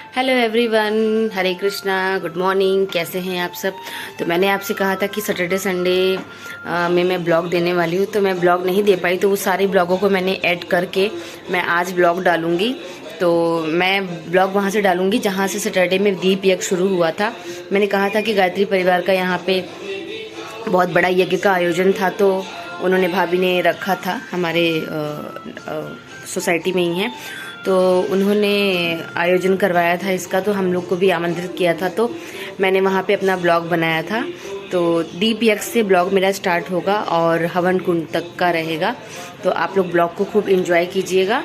Hello everyone, हरे Krishna, good morning. कैसे हैं आप सब? तो मैंने आपसे कहा था कि सैटरडे संडे में मैं ब्लॉग देने वाली हूँ, तो मैं ब्लॉग नहीं दे पाई। तो वो सारे ब्लॉगों को मैंने ऐड करके मैं आज ब्लॉग डालूंगी। तो मैं ब्लॉग वहाँ से डालूंगी जहाँ से सैटरडे में दीप यज्ञ शुरू हुआ था। मैंने कहा था कि गायत्री परिवार का यहाँ पे बहुत बड़ा यज्ञ का आयोजन था, तो उन्होंने भाभी ने रखा था, हमारे सोसाइटी में ही है, तो उन्होंने आयोजन करवाया था इसका, तो हम लोग को भी आमंत्रित किया था। तो मैंने वहाँ पे अपना ब्लॉग बनाया था। तो दीप यज्ञ से ब्लॉग मेरा स्टार्ट होगा और हवन कुंड तक का रहेगा। तो आप लोग ब्लॉग को खूब एंजॉय कीजिएगा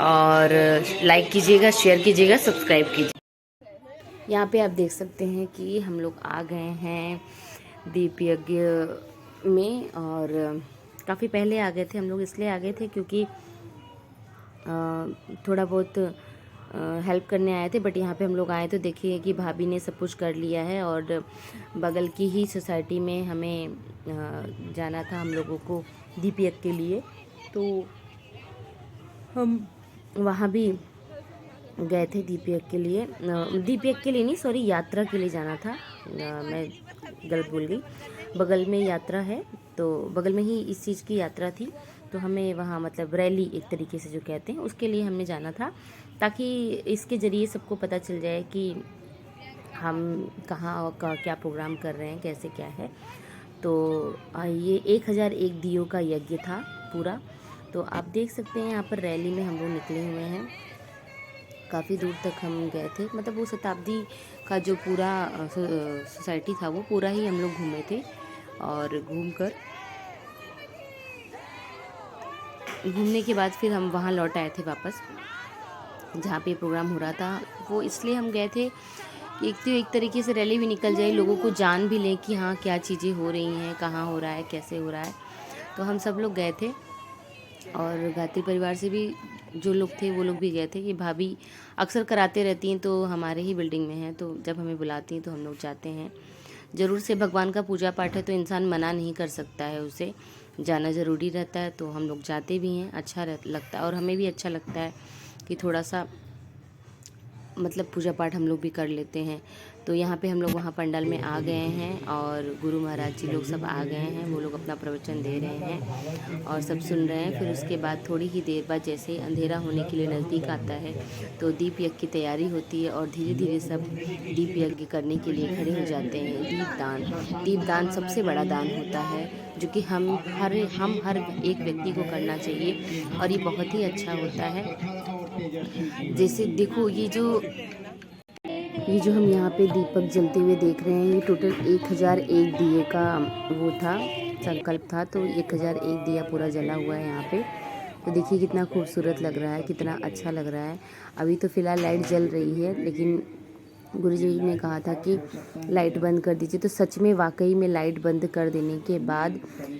और लाइक कीजिएगा, शेयर कीजिएगा, सब्सक्राइब कीजिए। यहाँ पे आप देख सकते हैं कि हम लोग आ गए हैं दीप यज्ञ में, और काफ़ी पहले आ गए थे हम लोग। इसलिए आ गए थे क्योंकि थोड़ा बहुत हेल्प करने आए थे। बट यहाँ पे हम लोग आए तो देखिए कि भाभी ने सब कुछ कर लिया है, और बगल की ही सोसाइटी में हमें जाना था हम लोगों को दीप यज्ञ के लिए। तो हम वहाँ भी गए थे दीप यज्ञ के लिए। दीप यज्ञ के लिए नहीं, सॉरी, यात्रा के लिए जाना था। मैं गलत बोल गई। बगल में यात्रा है, तो बगल में ही इस चीज़ की यात्रा थी। तो हमें वहाँ मतलब रैली एक तरीके से जो कहते हैं, उसके लिए हमने जाना था, ताकि इसके ज़रिए सबको पता चल जाए कि हम कहाँ का क्या प्रोग्राम कर रहे हैं, कैसे क्या है। तो ये 1001 दियों का यज्ञ था पूरा। तो आप देख सकते हैं यहाँ पर रैली में हम लोग निकले हुए हैं। काफ़ी दूर तक हम गए थे, मतलब वो शताब्दी का जो पूरा सोसाइटी था वो पूरा ही हम लोग घूमे थे। और घूमने के बाद फिर हम वहाँ लौट आए थे वापस, जहाँ पे प्रोग्राम हो रहा था। वो इसलिए हम गए थे कि एक तरीके से रैली भी निकल जाए, लोगों को जान भी लें कि हाँ क्या चीज़ें हो रही हैं, कहाँ हो रहा है, कैसे हो रहा है। तो हम सब लोग गए थे, और गायत्री परिवार से भी जो लोग थे वो लोग भी गए थे। कि भाभी अक्सर कराते रहती हैं, तो हमारे ही बिल्डिंग में हैं, तो जब हमें बुलाती हैं तो हम लोग जाते हैं। ज़रूर से भगवान का पूजा पाठ है तो इंसान मना नहीं कर सकता है, उसे जाना ज़रूरी रहता है। तो हम लोग जाते भी हैं, अच्छा लगता है, और हमें भी अच्छा लगता है कि थोड़ा सा मतलब पूजा पाठ हम लोग भी कर लेते हैं। तो यहाँ पे हम लोग वहाँ पंडाल में आ गए हैं, और गुरु महाराज जी लोग सब आ गए हैं। वो लोग अपना प्रवचन दे रहे हैं और सब सुन रहे हैं। फिर उसके बाद थोड़ी ही देर बाद जैसे ही अंधेरा होने के लिए नज़दीक आता है, तो दीप यज्ञ की तैयारी होती है, और धीरे धीरे सब दीप यज्ञ करने के लिए खड़े हो जाते हैं। दीपदान सबसे बड़ा दान होता है, जो कि हम हर एक व्यक्ति को करना चाहिए, और ये बहुत ही अच्छा होता है। जैसे देखो, ये जो हम यहाँ पे दीपक जलते हुए देख रहे हैं, ये टोटल 1001 दिए का वो था, संकल्प था। तो 1001 दिया पूरा जला हुआ है यहाँ पे। तो देखिए कितना खूबसूरत लग रहा है, कितना अच्छा लग रहा है। अभी तो फ़िलहाल लाइट जल रही है, लेकिन गुरुजी ने कहा था कि लाइट बंद कर दीजिए। तो सच में वाकई में लाइट बंद कर देने के बाद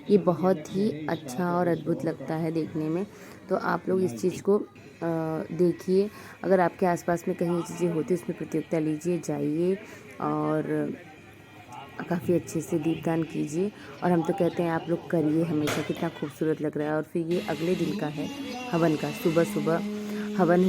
ये बहुत ही अच्छा और अद्भुत लगता है देखने में। तो आप लोग इस चीज़ को देखिए। अगर आपके आसपास में कहीं ये चीज़ें होती है, उसमें प्रतियोगिता लीजिए, जाइए और काफ़ी अच्छे से दीपदान कीजिए। और हम तो कहते हैं आप लोग करिए हमेशा, कितना खूबसूरत लग रहा है। और फिर ये अगले दिन का है हवन का, सुबह सुबह हवन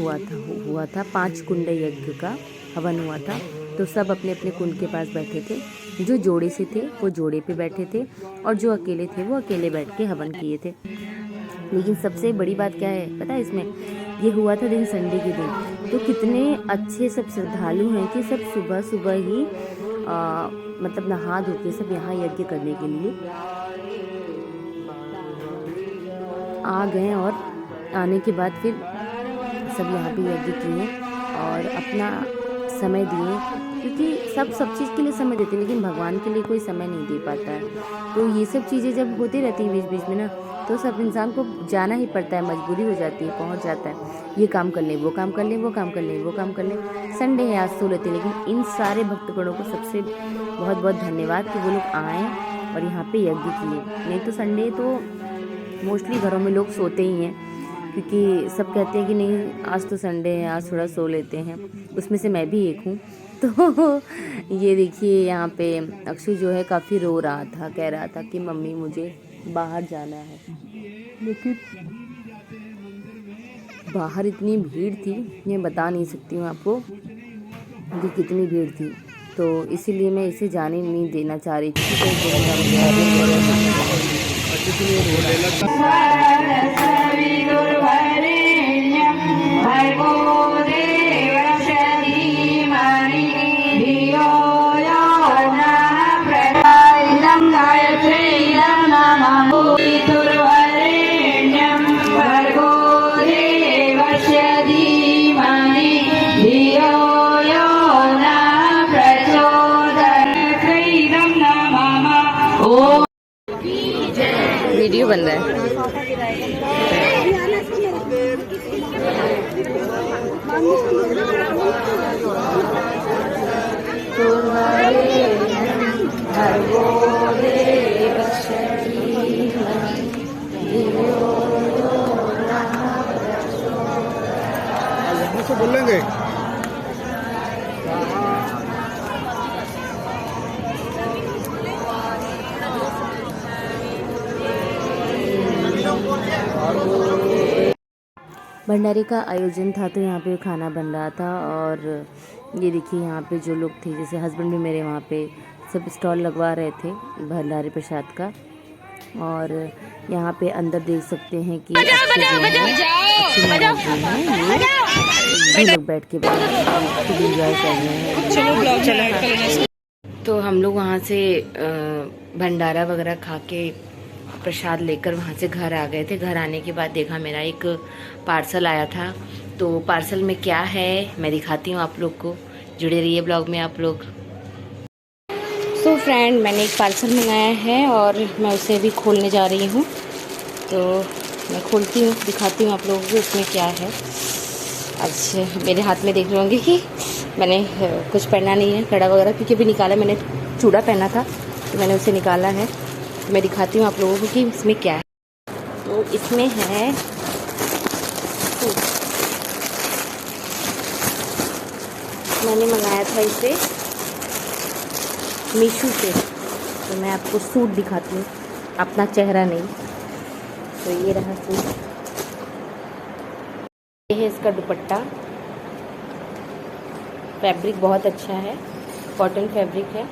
हुआ था 5 कुंड यज्ञ का हवन हुआ था। तो सब अपने अपने कुंड के पास बैठे थे। जो जोड़े से थे वो जोड़े पे बैठे थे, और जो अकेले थे वो अकेले बैठ के हवन किए थे। लेकिन सबसे बड़ी बात क्या है पता है इसमें? ये हुआ था दिन संडे के दिन। तो कितने अच्छे सब श्रद्धालु हैं कि सब सुबह सुबह ही मतलब नहा धो के सब यहाँ यज्ञ करने के लिए आ गए, और आने के बाद फिर सब यहाँ पे यज्ञ किए और अपना समय दिए। क्योंकि सब चीज़ के लिए समय देते हैं, लेकिन भगवान के लिए कोई समय नहीं दे पाता है। तो ये सब चीज़ें जब होती रहती हैं बीच बीच में ना, तो सब इंसान को जाना ही पड़ता है, मजबूरी हो जाती है, पहुंच जाता है। ये काम कर लें, वो काम कर लें, वो काम कर लें, वो काम कर लें। संडे है, आज सो लेते हैं। लेकिन इन सारे भक्तगणों को सबसे बहुत बहुत धन्यवाद कि वो लोग आए और यहाँ पे यज्ञ किए। नहीं तो संडे तो मोस्टली घरों में लोग सोते ही हैं, क्योंकि सब कहते हैं कि नहीं आज तो संडे है, आज थोड़ा सो लेते हैं। उसमें से मैं भी एक हूँ। तो ये देखिए यहाँ पे अक्षु जो है काफ़ी रो रहा था, कह रहा था कि मम्मी मुझे बाहर जाना है। लेकिन बाहर इतनी भीड़ थी, मैं बता नहीं सकती हूँ आपको। कि कितनी भीड़ थी, तो इसीलिए मैं इसे जाने नहीं देना चाह रही थी। तो इसलिए रो रहा वीडियो बन रहा है। बोल लेंगे भंडारे का आयोजन था, तो यहाँ पे खाना बन रहा था। और ये देखिए यहाँ पे जो लोग थे, जैसे हस्बैंड भी मेरे वहाँ पे सब स्टॉल लगवा रहे थे भंडारे प्रसाद का। और यहाँ पे अंदर देख सकते हैं कि अच्छे लोग बैठ के एंजॉय कर रहे हैं। तो हम लोग वहाँ से भंडारा वगैरह खा के प्रसाद लेकर वहाँ से घर आ गए थे। घर आने के बाद देखा मेरा एक पार्सल आया था। तो पार्सल में क्या है मैं दिखाती हूँ आप लोग को, जुड़े रहिए ब्लॉग में आप लोग। सो फ्रेंड, मैंने एक पार्सल मंगाया है और मैं उसे अभी खोलने जा रही हूँ। तो मैं खोलती हूँ, दिखाती हूँ आप लोगों को उसमें क्या है। अच्छा, मेरे हाथ में देख रहे होंगे कि मैंने कुछ पहना नहीं है, कड़ा वगैरह, क्योंकि अभी निकाला, मैंने चूड़ा पहना था तो मैंने उसे निकाला है। तो मैं दिखाती हूँ आप लोगों को कि इसमें क्या है। तो इसमें है सूट। मैंने मंगाया था इसे मीशो से। तो मैं आपको सूट दिखाती हूँ, अपना चेहरा नहीं। तो ये रहा सूट, ये है इसका दुपट्टा। फैब्रिक बहुत अच्छा है, कॉटन फैब्रिक है।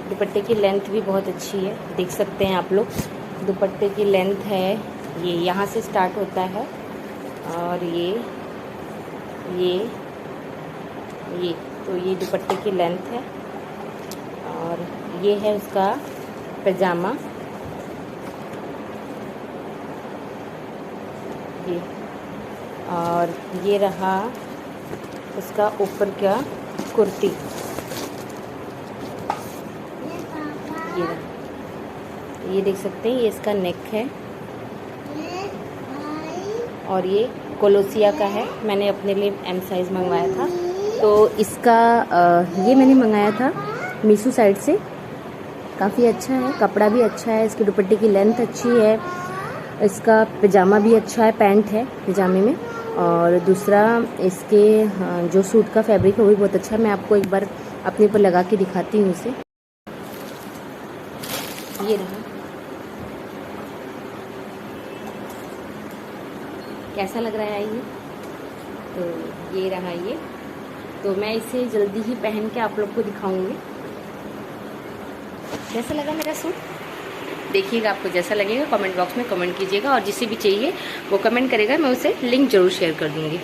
दुपट्टे की लेंथ भी बहुत अच्छी है, देख सकते हैं आप लोग। दुपट्टे की लेंथ है, ये यहाँ से स्टार्ट होता है और ये तो ये दुपट्टे की लेंथ है। और ये है उसका पैजामा, ये। और ये रहा उसका ऊपर का कुर्ती, ये देख सकते हैं। ये इसका नेक है और ये कोलोसिया का है। मैंने अपने लिए एम साइज़ मंगवाया था। तो इसका ये मैंने मंगाया था मीशो साइट से। काफ़ी अच्छा है, कपड़ा भी अच्छा है, इसके दुपट्टे की लेंथ अच्छी है, इसका पैजामा भी अच्छा है, पैंट है पैजामे में। और दूसरा इसके जो सूट का फैब्रिक है वो भी बहुत अच्छा है। मैं आपको एक बार अपने ऊपर लगा के दिखाती हूँ इसे। ये रहा, कैसा लग रहा है ये? तो ये रहा ये। तो मैं इसे जल्दी ही पहन के आप लोग को दिखाऊंगी कैसा लगा मेरा सूट। देखिएगा, आपको जैसा लगेगा कमेंट बॉक्स में कमेंट कीजिएगा, और जिसे भी चाहिए वो कमेंट करेगा, मैं उसे लिंक ज़रूर शेयर कर दूँगी।